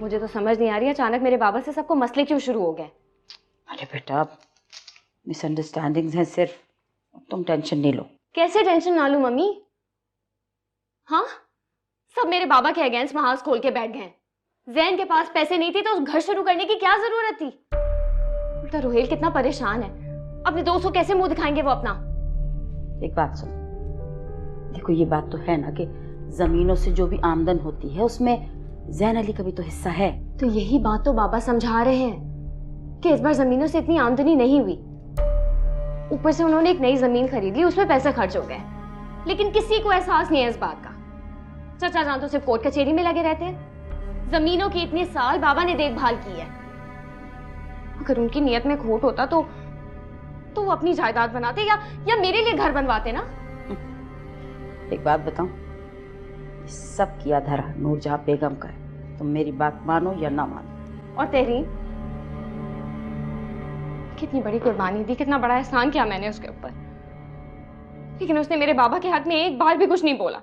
मुझे तो समझ नहीं आ रही अचानक मेरे बाबा से सबको मसले क्यों शुरू हो गए। अरे बेटा, मिसअंडरस्टैंडिंग्स हैं सिर्फ, तुम टेंशन नहीं लो। कैसे टेंशन ना लूं मम्मी? हाँ, सब मेरे बाबा के अगेंस्ट हाउस खोल के बैठ गए। जैन के पास पैसे नहीं थे तो उस घर शुरू करने की क्या जरूरत थी? उल्टा रोहेल कितना परेशान है, अपने दोस्त को कैसे मुंह दिखाएंगे वो अपना? एक बात सुन, देखो ये बात तो है ना कि जमीनों से जो भी आमदन होती है उसमें जैन अली का भी तो हिस्सा है। तो यही बात तो बाबा समझा रहे हैं कि इस बार जमीनों से इतनी आमदनी नहीं हुई। ऊपर से उन्होंने एक नई जमीन खरीद ली, उसमें पैसे खर्च हो गए, लेकिन किसी को एहसास नहीं है इस बात का। चाचा जान तो सिर्फ कोर्ट कचहरी में लगे रहते हैं। जमीनों की इतने साल बाबा ने देखभाल की है। अगर उनकी नियत में खोट होता तो वो अपनी जायदाद बनाते या मेरे लिए घर बनवाते ना। एक बात बताऊं, सब किया धरा नूरजहां बेगम का है, तुम मेरी बात मानो या ना मानो। और तेरी कितनी बड़ी कुर्बानी दी, कितना बड़ा एहसान किया मैंने उसके ऊपर, लेकिन उसने मेरे बाबा के हक में एक बार भी कुछ नहीं बोला।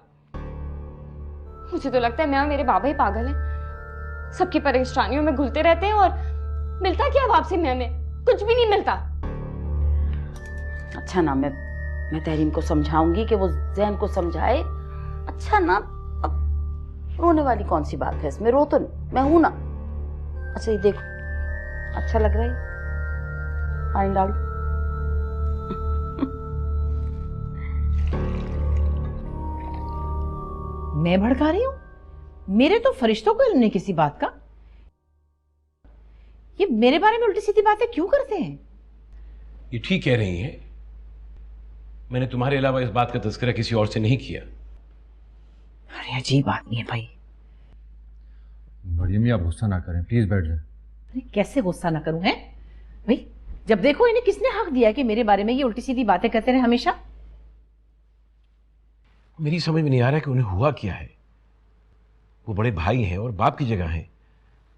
मुझे तो लगता है मैं और मेरे बाबा ही पागल हैं, सबकी परेशानियों में घुलते रहते हैं और मिलता क्या वापसी में? हमें कुछ भी नहीं मिलता। अच्छा ना, मैं तहरीम को समझाऊंगी कि वो जैन को समझाए। अच्छा ना, अब रोने वाली कौन सी बात है इसमें? रो तो मैं हूं ना। अच्छा ये देखो, अच्छा लग रहा है, पानी डाल। मैं भड़का रही हूँ? मेरे तो फरिश्तों को इल्म नहीं किसी बात का। ये मेरे बारे में उल्टी सीधी बातें क्यों करते हैं? ये ठीक कह रही हैं, मैंने तुम्हारे अलावा इस बात का तज़किरा किसी और से नहीं किया। अरे अजीब आदमी है भाई। मरियम, आप गुस्सा ना करें, प्लीज बैठ जाए। अरे कैसे गुस्सा ना करूं? है भाई, जब देखो इन्हें किसने हक दिया कि मेरे बारे में ये उल्टी सीधी बातें करते रहे हमेशा? मेरी समझ में नहीं आ रहा कि उन्हें हुआ क्या है। वो बड़े भाई हैं और बाप की जगह हैं,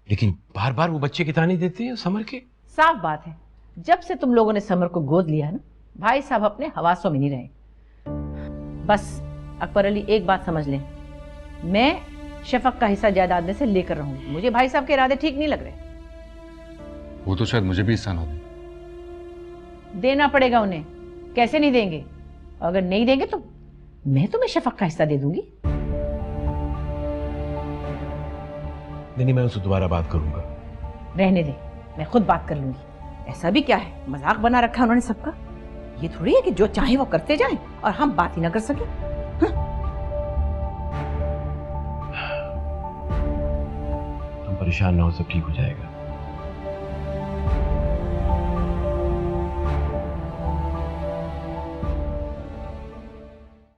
लेकिन बार बार वो बच्चे की ताने देते हैं समर के। साफ बात है, जब से तुम लोगों ने समर को गोद लिया है ना, भाई साहब अपने हवासों में नहीं रहे। बस अकबर अली एक बात समझ लें, मैं शफक का हिस्सा जायदाद में से लेकर रहूंगी। मुझे भाई साहब के इरादे ठीक नहीं लग रहे। वो तो शायद मुझे भी हिस्सा ना दे। देना पड़ेगा उन्हें, कैसे नहीं देंगे? अगर नहीं देंगे तो मैं तुम्हें शफक का हिस्सा दे दूंगी। नहीं, मैं उनसे दोबारा बात करूंगा। रहने दे, मैं खुद बात कर लूंगी। ऐसा भी क्या है, मजाक बना रखा है उन्होंने सबका। ये थोड़ी है कि जो चाहे वो करते जाएं और हम बात ही ना कर सके। तुम परेशान ना हो, सब ठीक हो जाएगा।